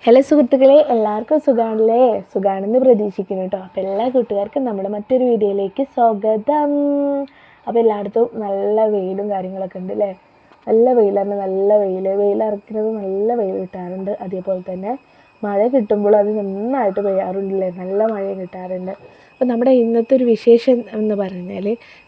Hello സുഹൃത്തുക്കളെ, എല്ലാവർക്കും സുഖമാണല്ലേ? സുഖമാണെന്ന് പ്രതീക്ഷിക്കുന്നു കേട്ടോ. അപ്പോൾ എല്ലാ കൂട്ടുകാർക്കും നമ്മുടെ മറ്റൊരു വീഡിയോയിലേക്ക് സ്വാഗതം. അപ്പോൾ എല്ലായിടത്തും നല്ല വെയിലും കാര്യങ്ങളൊക്കെ ഉണ്ട് അല്ലേ? നല്ല വെയിലാണ്, നല്ല വെയിലിറക്കുന്നത് നല്ല വെയിൽ കിട്ടാറുണ്ട്. അതേപോലെ തന്നെ മഴ കിട്ടുമ്പോൾ അത് നന്നായിട്ട് പെയ്യാറുണ്ടല്ലേ, നല്ല മഴയും കിട്ടാറുണ്ട്. അപ്പോൾ നമ്മുടെ ഇന്നത്തെ ഒരു വിശേഷം എന്ന് പറഞ്ഞാൽ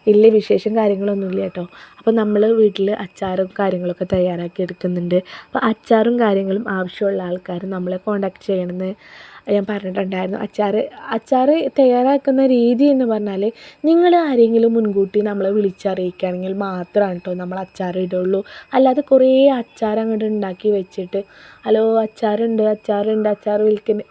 വലിയ വിശേഷം കാര്യങ്ങളൊന്നുമില്ല കേട്ടോ. അപ്പോൾ നമ്മൾ വീട്ടിൽ അച്ചാറും കാര്യങ്ങളൊക്കെ തയ്യാറാക്കി എടുക്കുന്നുണ്ട്. അപ്പോൾ അച്ചാറും കാര്യങ്ങളും ആവശ്യമുള്ള ആൾക്കാർ നമ്മളെ കോൺടാക്ട് ചെയ്യണമെന്ന് ഞാൻ പറഞ്ഞിട്ടുണ്ടായിരുന്നു. അച്ചാർ തയ്യാറാക്കുന്ന രീതി എന്ന് പറഞ്ഞാൽ നിങ്ങൾ ആരെങ്കിലും മുൻകൂട്ടി നമ്മളെ വിളിച്ചറിയിക്കുകയാണെങ്കിൽ മാത്രമാണ് കേട്ടോ നമ്മൾ അച്ചാർ ഇടുള്ളൂ. അല്ലാതെ കുറേ അച്ചാർ അങ്ങോട്ട് ഉണ്ടാക്കി വെച്ചിട്ട് ഹലോ അച്ചാറുണ്ട് അച്ചാർ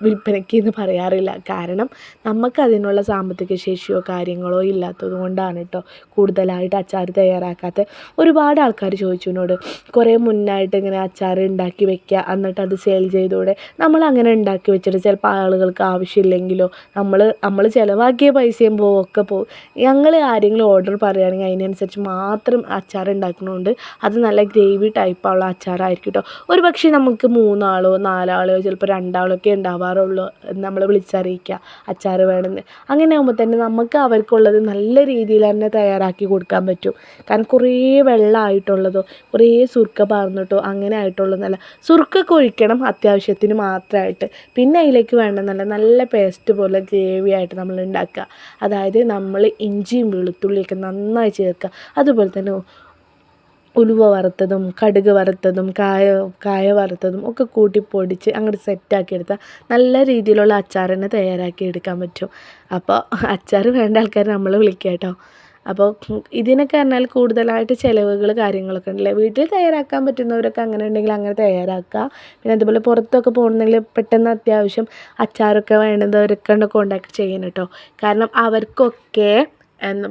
വിൽപ്പനയ്ക്ക് എന്ന് പറയാറില്ല. കാരണം നമുക്ക് അതിനുള്ള സാമ്പത്തിക ശേഷിയോ കാര്യങ്ങളോ ഇല്ലാത്തത് കൊണ്ടാണ് കേട്ടോ കൂടുതലായിട്ട് അച്ചാർ തയ്യാറാക്കാത്ത. ഒരുപാട് ആൾക്കാർ ചോദിച്ചു എന്നോട്, കുറേ മുന്നായിട്ട് ഇങ്ങനെ അച്ചാർ ഉണ്ടാക്കി വെക്കുക എന്നിട്ട് അത് സെയിൽ ചെയ്തൂടെ. നമ്മൾ അങ്ങനെ ഉണ്ടാക്കി വെച്ചിട്ട് ചിലപ്പോൾ ആളുകൾക്ക് ആവശ്യമില്ലെങ്കിലോ നമ്മൾ ചിലവാക്കിയ പൈസയും ഒക്കെ പോകും. ഞങ്ങൾ ആരെങ്കിലും ഓർഡർ പറയുകയാണെങ്കിൽ അതിനനുസരിച്ച് മാത്രം അച്ചാർ ഉണ്ടാക്കുന്നതുകൊണ്ട് അത് നല്ല ഗ്രേവി ടൈപ്പുള്ള അച്ചാറായിരിക്കും കേട്ടോ. ഒരു പക്ഷേ നമുക്ക് 3 ആളോ 4 ആളോ ചിലപ്പോൾ 2 ആളൊക്കെ ഉണ്ടാവാറുള്ളൂ നമ്മൾ വിളിച്ചറിയിക്കുക അച്ചാർ വേണമെന്ന്. അങ്ങനെ ആകുമ്പോൾ തന്നെ നമുക്ക് അവർക്കുള്ളത് നല്ല രീതിയിൽ തന്നെ തയ്യാറാക്കി കൊടുക്കാൻ പറ്റും. കാരണം കുറേ വെള്ളമായിട്ടുള്ളതോ കുറേ സുർക്ക പാർന്നിട്ടോ അങ്ങനെ ആയിട്ടുള്ളതല്ല. സുർക്കൊക്കെ ഒഴിക്കണം അത്യാവശ്യത്തിന് മാത്രമായിട്ട്. പിന്നെ അതിലേക്ക് വേണ്ട നല്ല പേസ്റ്റ് പോലെ ഗ്രേവി ആയിട്ട് നമ്മൾ ഉണ്ടാക്കുക. അതായത് നമ്മൾ ഇഞ്ചിയും വെളുത്തുള്ളിയൊക്കെ നന്നായി ചേർക്കുക. അതുപോലെ തന്നെ ഉലുവ വറുത്തതും കടുക് വറുത്തതും കായ വറുത്തതും ഒക്കെ കൂട്ടി പൊടിച്ച് അങ്ങോട്ട് സെറ്റാക്കി എടുത്താൽ നല്ല രീതിയിലുള്ള അച്ചാർ തന്നെ തയ്യാറാക്കി എടുക്കാൻ പറ്റും. അപ്പോൾ അച്ചാർ വേണ്ട ആൾക്കാർ നമ്മൾ വിളിക്കുക കേട്ടോ. അപ്പോൾ ഇതിനൊക്കെ പറഞ്ഞാൽ കൂടുതലായിട്ട് ചിലവുകൾ കാര്യങ്ങളൊക്കെ ഉണ്ടല്ലേ. വീട്ടിൽ തയ്യാറാക്കാൻ പറ്റുന്നവരൊക്കെ അങ്ങനെ ഉണ്ടെങ്കിൽ അങ്ങനെ തയ്യാറാക്കുക. പിന്നെ അതുപോലെ പുറത്തൊക്കെ പോകണമെങ്കിൽ പെട്ടെന്ന് അത്യാവശ്യം അച്ചാറൊക്കെ വേണ്ടുന്നവരൊക്കെ കോണ്ടാക്ട് ചെയ്യണം കേട്ടോ. കാരണം അവർക്കൊക്കെ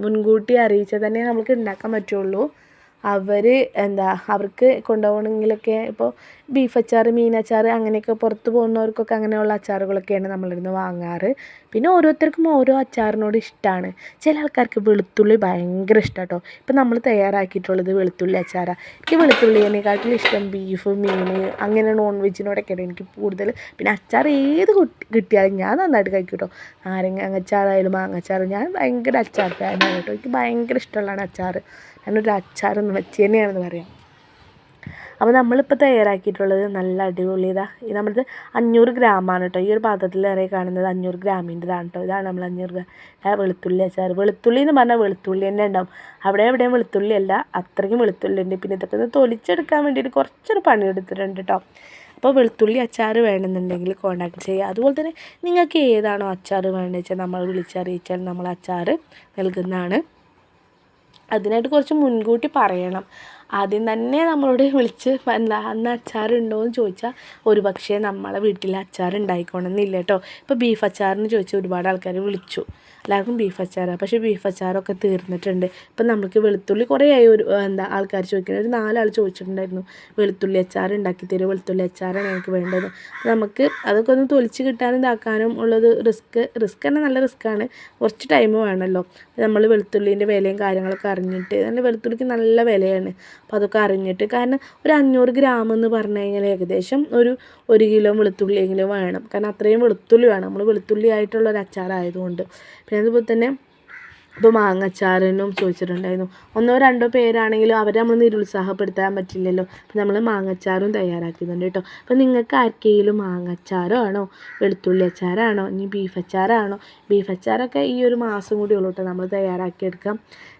മുൻകൂട്ടി അറിയിച്ചാൽ തന്നെ നമുക്ക് ഉണ്ടാക്കാൻ പറ്റുള്ളൂ. അവർക്ക് കൊണ്ടുപോകണമെങ്കിലൊക്കെ ഇപ്പോൾ ബീഫ് അച്ചാർ, മീനച്ചാർ അങ്ങനെയൊക്കെ പുറത്ത് പോകുന്നവർക്കൊക്കെ അങ്ങനെയുള്ള അച്ചാറുകളൊക്കെയാണ് നമ്മളിരുന്ന് വാങ്ങാറ്. പിന്നെ ഓരോരുത്തർക്കും ഓരോ അച്ചാറിനോട് ഇഷ്ടമാണ്. ചില ആൾക്കാർക്ക് വെളുത്തുള്ളി ഭയങ്കര ഇഷ്ടം കേട്ടോ. ഇപ്പം നമ്മൾ തയ്യാറാക്കിയിട്ടുള്ളത് വെളുത്തുള്ളി അച്ചാറാണ്. എനിക്ക് വെളുത്തുള്ളിയേക്കാട്ടിലും ഇഷ്ടം ബീഫ്, മീൻ അങ്ങനെ നോൺ വെജിനോടൊക്കെയാണ് എനിക്ക് കൂടുതൽ. പിന്നെ അച്ചാർ ഏത് കിട്ടിയാലും ഞാൻ നന്നായിട്ട് കഴിക്കും കേട്ടോ. നാരങ്ങ അച്ചാറായാലും മാങ്ങച്ചാർ, ഞാൻ ഭയങ്കര അച്ചാർ ഫാനാണ് കേട്ടോ. എനിക്ക് ഭയങ്കര ഇഷ്ടമുള്ളതാണ് അച്ചാർ. ഞാനൊരു അച്ചാർ വെച്ച് തന്നെയാണെന്ന് പറയാം. അപ്പോൾ നമ്മളിപ്പോൾ തയ്യാറാക്കിയിട്ടുള്ളത് നല്ല അടിപൊളി നമ്മളത് 500 ഗ്രാമാണ് കേട്ടോ. ഈ ഒരു പാത്രത്തിൽ ഏറെ കാണുന്നത് 500 ഗ്രാമിൻ്റെതാണ് കേട്ടോ. ഇതാണ് നമ്മൾ 500 ഗ്രാം വെളുത്തുള്ളി അച്ചാർ. വെളുത്തുള്ളി എന്ന് പറഞ്ഞാൽ വെളുത്തുള്ളി തന്നെ ഉണ്ടാവും. എവിടെയും വെളുത്തുള്ളി അല്ല, അത്രയ്ക്കും വെളുത്തുള്ളി ഉണ്ട്. പിന്നെ ഇതൊക്കെ ഒന്ന് തൊലിച്ചെടുക്കാൻ വേണ്ടിയിട്ട് കുറച്ചൊരു പണിയെടുത്തിട്ടുണ്ട് കേട്ടോ. അപ്പോൾ വെളുത്തുള്ളി അച്ചാർ വേണമെന്നുണ്ടെങ്കിൽ കോൺടാക്ട് ചെയ്യുക. അതുപോലെ തന്നെ നിങ്ങൾക്ക് ഏതാണോ അച്ചാർ വേണ്ടത് വെച്ചാൽ നമ്മൾ വിളിച്ചറിയിച്ചാൽ നമ്മൾ അച്ചാർ നൽകുന്നതാണ്. അതിനായിട്ട് കുറച്ച് മുൻകൂട്ടി പറയണം. ആദ്യം തന്നെ നമ്മളോട് വിളിച്ച് അന്ന് അച്ചാറുണ്ടോ എന്ന് ചോദിച്ചാൽ ഒരു പക്ഷേ നമ്മളെ വീട്ടിൽ അച്ചാർ ഉണ്ടായിക്കോണമെന്നില്ല കേട്ടോ. ഇപ്പോൾ ബീഫ് അച്ചാറിന് ചോദിച്ചാൽ ഒരുപാട് ആൾക്കാർ വിളിച്ചു. എല്ലാവർക്കും ബീഫ് അച്ചാറാണ്. പക്ഷേ ബീഫ് അച്ചാറൊക്കെ തീർന്നിട്ടുണ്ട്. ഇപ്പം നമുക്ക് വെളുത്തുള്ളി കുറേ ആയി ആൾക്കാർ ചോദിക്കുന്നത്. ഒരു 4 ആൾ ചോദിച്ചിട്ടുണ്ടായിരുന്നു വെളുത്തുള്ളി അച്ചാർ ഉണ്ടാക്കി തരും, വെളുത്തുള്ളി അച്ചാറാണ് ഞങ്ങൾക്ക് വേണ്ടത്. നമുക്ക് അതൊക്കെ ഒന്ന് തൊലിച്ച് കിട്ടാനും ഇതാക്കാനും ഉള്ളത് റിസ്ക് തന്നെ നല്ല റിസ്ക്കാണ്. കുറച്ച് ടൈം വേണമല്ലോ. നമ്മൾ വെളുത്തുള്ളീൻ്റെ വിലയും കാര്യങ്ങളൊക്കെ അറിഞ്ഞിട്ട്, നല്ല വെളുത്തുള്ളിക്ക് നല്ല വിലയാണ്. അപ്പോൾ അതൊക്കെ അറിഞ്ഞിട്ട്, കാരണം ഒരു 500 ഗ്രാം എന്ന് പറഞ്ഞു കഴിഞ്ഞാൽ ഏകദേശം ഒരു കിലോ വെളുത്തുള്ളിയെങ്കിലും വേണം. കാരണം അത്രയും വെളുത്തുള്ളി വേണം നമ്മൾ വെളുത്തുള്ളി ആയിട്ടുള്ളൊരു അച്ചാറായതുകൊണ്ട്. പിന്നെ അതുപോലെ തന്നെ ഇപ്പോൾ മാങ്ങച്ചാറിനും ചോദിച്ചിട്ടുണ്ടായിരുന്നു. 1-2 പേരാണെങ്കിലും അവരെ നമ്മൾ നിരുത്സാഹപ്പെടുത്താൻ പറ്റില്ലല്ലോ. അപ്പോൾ നമ്മൾ മാങ്ങച്ചാറും തയ്യാറാക്കുന്നുണ്ട് കേട്ടോ. അപ്പോൾ നിങ്ങൾക്ക് ആർക്കെങ്കിലും മാങ്ങച്ചാറോ ആണോ, വെളുത്തുള്ളി അച്ചാറാണോ, ഇനി ബീഫ് അച്ചാറാണോ? ബീഫ് അച്ചാറൊക്കെ ഈ ഒരു മാസം കൂടി ഉള്ളൂ കേട്ടോ നമ്മൾ തയ്യാറാക്കിയെടുക്കാം.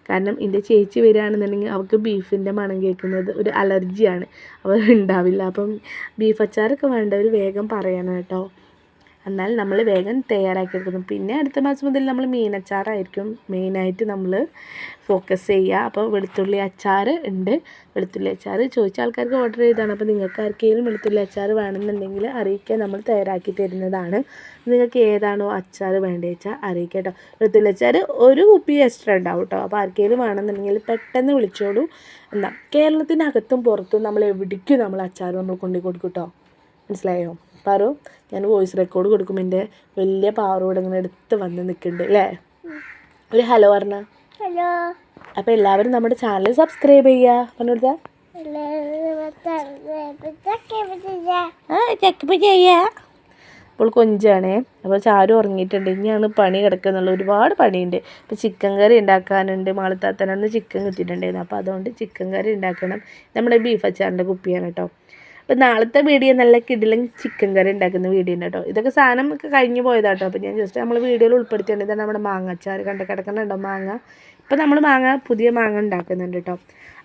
കാരണം എൻ്റെ ചേച്ചി വരികയാണെന്നുണ്ടെങ്കിൽ അവൾക്ക് ബീഫിൻ്റെ മണം കേൾക്കുന്നത് ഒരു അലർജിയാണ്, അപ്പോൾ ഉണ്ടാവില്ല. അപ്പം ബീഫ് അച്ചാറൊക്കെ വേണ്ടവർ വേഗം പറയണം കേട്ടോ. എന്നാൽ നമ്മൾ വേഗം തയ്യാറാക്കിയെടുക്കുന്നു. പിന്നെ അടുത്ത മാസം മുതൽ നമ്മൾ മീനച്ചാറായിരിക്കും മെയിനായിട്ട് നമ്മൾ ഫോക്കസ് ചെയ്യുക. അപ്പോൾ വെളുത്തുള്ളി അച്ചാർ ഉണ്ട്. വെളുത്തുള്ളി അച്ചാർ ചോദിച്ച ആൾക്കാർക്ക് ഓർഡർ ചെയ്തതാണ്. അപ്പോൾ നിങ്ങൾക്ക് ആർക്കെങ്കിലും വെളുത്തുള്ളി അച്ചാർ വേണമെന്നുണ്ടെങ്കിൽ അറിയിക്കാൻ നമ്മൾ തയ്യാറാക്കി തരുന്നതാണ്. നിങ്ങൾക്ക് ഏതാണോ അച്ചാർ വേണ്ടത് വെച്ചാൽ അറിയിക്കുക കേട്ടോ. വെളുത്തുള്ളി അച്ചാർ ഒരു കുപ്പി എക്സ്ട്രാ ഉണ്ടാവും കേട്ടോ. അപ്പോൾ ആർക്കെങ്കിലും വേണമെന്നുണ്ടെങ്കിൽ പെട്ടെന്ന് വിളിച്ചോളൂ. കേരളത്തിനകത്തും പുറത്തും നമ്മൾ എവിടേക്കും നമ്മൾ അച്ചാർ നമ്മൾ കൊണ്ടുപോയി കൊടുക്കും കേട്ടോ. മനസ്സിലായോ? പാറു, ഞാൻ വോയിസ് റെക്കോർഡ് കൊടുക്കും. എൻ്റെ വലിയ പാറോട് ഇങ്ങനെ എടുത്ത് വന്ന് നിൽക്കുന്നുണ്ട് അല്ലേ? ഒരു ഹലോ പറഞ്ഞ. ഹലോ. അപ്പോൾ എല്ലാവരും നമ്മുടെ ചാനൽ സബ്സ്ക്രൈബ് ചെയ്യുക. പറഞ്ഞുകൊടുത്താ ചെക്കപ്പ് ചെയ്യുക. അപ്പോൾ കൊഞ്ചാണേ. അപ്പോൾ ചാരു ഉറങ്ങിയിട്ടുണ്ട്. ഇനിയാണ് പണി കിടക്കുന്നുള്ള ഒരുപാട് പണിയുണ്ട്. ഇപ്പോൾ ചിക്കൻ കറി ഉണ്ടാക്കാനുണ്ട്. മാളത്താത്തനന്ന് ചിക്കൻ കിട്ടിയിട്ടുണ്ടായിരുന്നു. അപ്പോൾ അതുകൊണ്ട് ചിക്കൻ കറി ഉണ്ടാക്കണം. നമ്മുടെ ബീഫ് അച്ചാറിൻ്റെ കുപ്പിയാണ് കേട്ടോ. അപ്പോൾ നാളത്തെ വീഡിയോ നല്ല കിടിലൻ ചിക്കൻ കറി ഉണ്ടാക്കുന്ന വീഡിയോ ഉണ്ട് കേട്ടോ. ഇതൊക്കെ സാധനം ഒക്കെ കഴിഞ്ഞ് പോയതാട്ടോ. അപ്പോൾ ഞാൻ ജസ്റ്റ് നമ്മൾ വീഡിയോയിൽ ഉൾപ്പെടുത്തിയിട്ടുണ്ട്. ഇതാണ് നമ്മുടെ മാങ്ങ കണ്ട് കിടക്കുന്നുണ്ടോ മാങ്ങ. ഇപ്പോൾ നമ്മൾ പുതിയ മാങ്ങ ഉണ്ടാക്കുന്നുണ്ട് കേട്ടോ.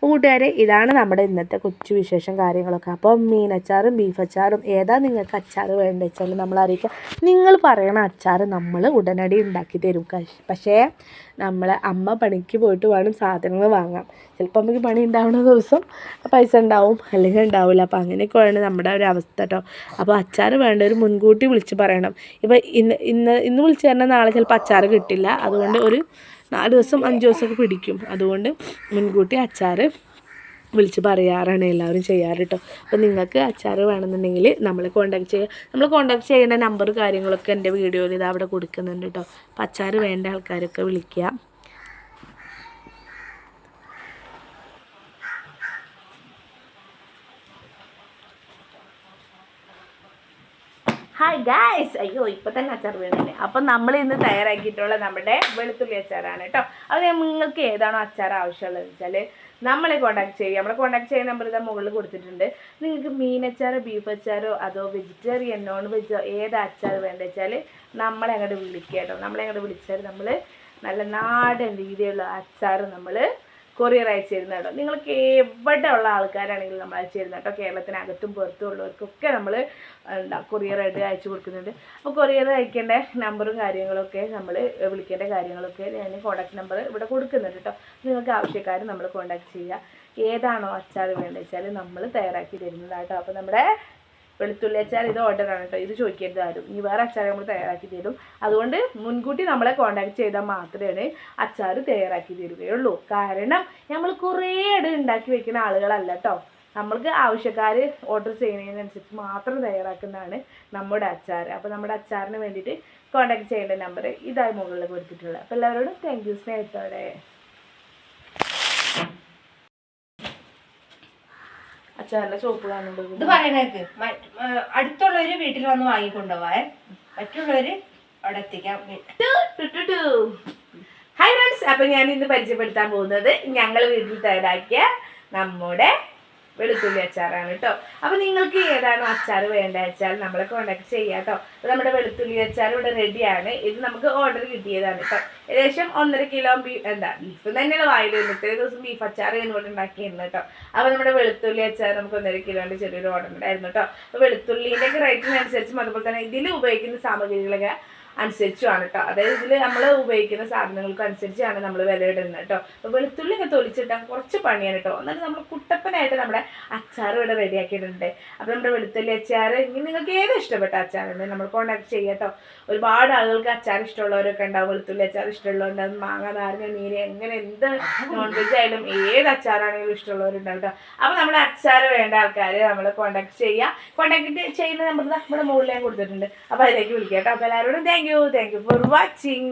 കൂട്ടുകാരെ, ഇതാണ് നമ്മുടെ ഇന്നത്തെ കൊച്ചു വിശേഷം കാര്യങ്ങളൊക്കെ. അപ്പോൾ മീനച്ചാറും ബീഫ് അച്ചാറും ഏതാ നിങ്ങൾക്ക് അച്ചാർ വേണ്ടത് വെച്ചാൽ നമ്മൾ അറിയിക്കുക. നിങ്ങൾ പറയണ അച്ചാർ നമ്മൾ ഉടനടി ഉണ്ടാക്കി തരും. പക്ഷേ നമ്മളെ അമ്മ പണിക്ക് പോയിട്ട് വേണം സാധനങ്ങൾ വാങ്ങാം. ചിലപ്പോൾ അമ്മയ്ക്ക് പണി ഉണ്ടാവുന്ന ദിവസം പൈസ ഉണ്ടാവും, അല്ലെങ്കിൽ ഉണ്ടാവില്ല. അപ്പോൾ അങ്ങനെയൊക്കെയാണ് നമ്മുടെ ഒരു അവസ്ഥ കേട്ടോ. അപ്പോൾ അച്ചാർ വേണ്ടവർ മുൻകൂട്ടി വിളിച്ച് പറയണം. ഇപ്പോൾ ഇന്ന് വിളിച്ച് പറഞ്ഞാൽ നാളെ ചിലപ്പോൾ അച്ചാർ കിട്ടില്ല. അതുകൊണ്ട് ഒരു 4 ദിവസം 5 ദിവസമൊക്കെ പിടിക്കും. അതുകൊണ്ട് മുൻകൂട്ടി അച്ചാർ വിളിച്ച് പറയാറാണ് എല്ലാവരും ചെയ്യാറ് കേട്ടോ. അപ്പോൾ നിങ്ങൾക്ക് അച്ചാർ വേണമെന്നുണ്ടെങ്കിൽ നമ്മളെ കോൺടാക്ട് ചെയ്യുക. നമ്മൾ കോൺടാക്ട് ചെയ്യേണ്ട നമ്പർ കാര്യങ്ങളൊക്കെ എൻ്റെ വീഡിയോയിൽ ഇത് അവിടെ കൊടുക്കുന്നുണ്ട് കേട്ടോ. അപ്പോൾ അച്ചാർ വേണ്ട ആൾക്കാരൊക്കെ വിളിക്കുക. ഹായ് ഗായ്സ്, അയ്യോ ഇപ്പോൾ തന്നെ അച്ചാർ വീണില്ലേ. അപ്പം നമ്മൾ ഇന്ന് തയ്യാറാക്കിയിട്ടുള്ള നമ്മുടെ വെളുത്തുള്ളി അച്ചാറാണ് കേട്ടോ. അത് നിങ്ങൾക്ക് ഏതാണോ അച്ചാർ ആവശ്യമുള്ളതെന്ന് വെച്ചാൽ നമ്മളെ കോൺടാക്ട് ചെയ്യുക. നമ്മളെ കോൺടാക്ട് ചെയ്യുന്ന നമ്പർ ഇതാ മുകളിൽ കൊടുത്തിട്ടുണ്ട്. നിങ്ങൾക്ക് മീനച്ചാറോ ബീഫ് അച്ചാറോ അതോ വെജിറ്റേറിയൻ നോൺ വെജോ ഏത് അച്ചാർ വേണ്ടത് വെച്ചാൽ നമ്മളെ അങ്ങോട്ട് വിളിക്കുക കേട്ടോ. നമ്മളെ അങ്ങോട്ട് വിളിച്ചാൽ നമ്മൾ നല്ല നാടൻ രീതിയിലുള്ള അച്ചാർ നമ്മൾ കൊറിയർ അയച്ചു തരുന്ന കേട്ടോ. നിങ്ങൾക്ക് എവിടെ ഉള്ള ആൾക്കാരാണെങ്കിലും നമ്മൾ അയച്ചു തരുന്ന കേട്ടോ. കേരളത്തിനകത്തും പുറത്തും ഉള്ളവർക്കൊക്കെ നമ്മൾ കൊറിയറായിട്ട് അയച്ചു കൊടുക്കുന്നുണ്ട്. അപ്പോൾ കൊറിയർ അയക്കേണ്ട നമ്പറും കാര്യങ്ങളൊക്കെ നമ്മൾ വിളിക്കേണ്ട കാര്യങ്ങളൊക്കെ ഞാൻ കോൺടാക്ട് നമ്പർ ഇവിടെ കൊടുക്കുന്നുണ്ട് കേട്ടോ. നിങ്ങൾക്ക് ആവശ്യക്കാർ നമ്മൾ കോൺടാക്ട് ചെയ്യുക. ഏതാണോ അച്ചാർ വേണ്ടത് വെച്ചാൽ നമ്മൾ തയ്യാറാക്കി തരുന്നതാണ് കേട്ടോ. അപ്പോൾ നമ്മുടെ വെളുത്തുള്ളി അച്ചാർ ഇത് ഓർഡറാണ് കേട്ടോ. ഇത് ചോദിക്കരുത് ആരും. ഇനി വേറെ അച്ചാർ നമ്മൾ തയ്യാറാക്കി തരും. അതുകൊണ്ട് മുൻകൂട്ടി നമ്മളെ കോൺടാക്ട് ചെയ്താൽ മാത്രമേ അച്ചാർ തയ്യാറാക്കി തരികയുള്ളൂ. കാരണം നമ്മൾ കുറേ ഉണ്ടാക്കി വെക്കുന്ന ആളുകളല്ല കേട്ടോ. നമ്മൾക്ക് ആവശ്യക്കാർ ഓർഡർ ചെയ്യുന്നതിനനുസരിച്ച് മാത്രം തയ്യാറാക്കുന്നതാണ് നമ്മുടെ അച്ചാർ. അപ്പോൾ നമ്മുടെ അച്ചാറിന് വേണ്ടിയിട്ട് കോൺടാക്ട് ചെയ്യേണ്ട നമ്പർ ഇതായി മുകളിൽ കൊടുത്തിട്ടുള്ളത്. അപ്പോൾ എല്ലാവരോടും താങ്ക് യു സ്നേഹത്തോടെ. അച്ചാറിന്റെ ചോപ്പ് കാണുന്നുണ്ട്. ഇത് പറയണേക്ക് അടുത്തുള്ളവര് വീട്ടിൽ വന്ന് വാങ്ങിക്കൊണ്ടുപോവാൻ, മറ്റുള്ളവര് അവിടെ എത്തിക്കാം. ഹായ് ഫ്രണ്ട്സ്, അപ്പൊ ഞാൻ ഇന്ന് പരിചയപ്പെടുത്താൻ പോകുന്നത് ഞങ്ങൾ വീട്ടിൽ തയ്യാറാക്കിയ നമ്മുടെ വെളുത്തുള്ളി അച്ചാറാണ് കേട്ടോ. അപ്പോൾ നിങ്ങൾക്ക് ഏതാണോ അച്ചാർ വേണ്ടത് വെച്ചാൽ നമ്മളെ കോൺടാക്ട് ചെയ്യാം കേട്ടോ. അപ്പോൾ നമ്മുടെ വെളുത്തുള്ളി അച്ചാർ ഇവിടെ റെഡിയാണ്. ഇത് നമുക്ക് ഓർഡർ കിട്ടിയതാണ് കേട്ടോ. ഏകദേശം 1.5 കിലോ ബീഫ് തന്നെയാണ് വായിൽ വരുന്നത്. ഇത്രയും ദിവസം ബീഫ് അച്ചാർ എന്നിട്ട് ഉണ്ടാക്കിയിരുന്നു കേട്ടോ. അപ്പോൾ നമ്മുടെ വെളുത്തുള്ളി അച്ചാർ നമുക്ക് 1.5 കിലോൻ്റെ ചെറിയൊരു ഓർഡർ ഉണ്ടായിരുന്നു കേട്ടോ. അപ്പോൾ വെളുത്തുള്ളിൻ്റെ ഒക്കെ റേറ്റിനനുസരിച്ചും അതുപോലെ തന്നെ ഇതിൽ ഉപയോഗിക്കുന്ന സാമഗ്രികളൊക്കെ അനുസരിച്ചുമാണ് കേട്ടോ. അതായത് ഇതിൽ നമ്മൾ ഉപയോഗിക്കുന്ന സാധനങ്ങൾക്ക് അനുസരിച്ചാണ് നമ്മൾ വില ഇടുന്നത് കേട്ടോ. അപ്പോൾ വെളുത്തുള്ളി ഒക്കെ തൊലിച്ചിട്ടാൽ കുറച്ച് പണിയാണ് കേട്ടോ. എന്നാലും നമ്മൾ കുട്ടപ്പനായിട്ട് നമ്മുടെ അച്ചാർ ഇവിടെ റെഡിയാക്കിയിട്ടുണ്ട്. അപ്പോൾ നമ്മുടെ വെളുത്തുള്ളി അച്ചാർ ഇനി നിങ്ങൾക്ക് ഏത് ഇഷ്ടപ്പെട്ട അച്ചാറുണ്ട് നമ്മൾ കോൺടാക്ട് ചെയ്യാം കേട്ടോ. ഒരുപാട് ആളുകൾക്ക് അച്ചാർ ഇഷ്ടമുള്ളവരൊക്കെ ഉണ്ടാവും. വെളുത്തുള്ളി അച്ചാർ ഇഷ്ടമുള്ളവരുണ്ടാവും. മാങ്ങ, നാരങ്ങ, മീൻ, എങ്ങനെ എന്ത് നോൺ വെജ് ആയാലും ഏത് അച്ചാറാണെങ്കിലും ഇഷ്ടമുള്ളവരുണ്ടാവും കേട്ടോ. അപ്പോൾ നമ്മുടെ അച്ചാർ വേണ്ട ആൾക്കാർ നമ്മളെ കോൺടാക്ട് ചെയ്യുക. കോൺടാക്ട് ചെയ്യുന്ന നമ്പർ നമ്മുടെ മുകളിൽ ഞാൻ കൊടുത്തിട്ടുണ്ട്. അപ്പോൾ അതിലേക്ക് വിളിക്കാം കേട്ടോ. അപ്പോൾ എല്ലാവരോടും താങ്ക് യു ഫോർ വാച്ചിങ്.